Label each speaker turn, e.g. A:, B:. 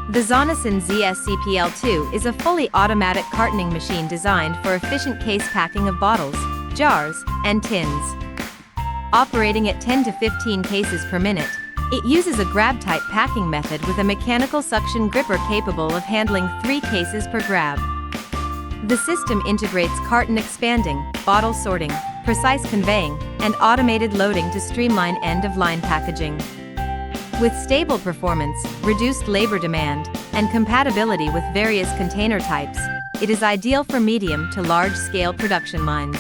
A: The ZONESUN ZS-CPL2 is a fully automatic cartoning machine designed for efficient case packing of bottles, jars, and tins. Operating at 10 to 15 cases per minute, it uses a grab-type packing method with a mechanical suction gripper capable of handling 3 cases per grab. The system integrates carton expanding, bottle sorting, precise conveying, and automated loading to streamline end-of-line packaging. With stable performance, reduced labor demand, and compatibility with various container types, it is ideal for medium to large-scale production lines.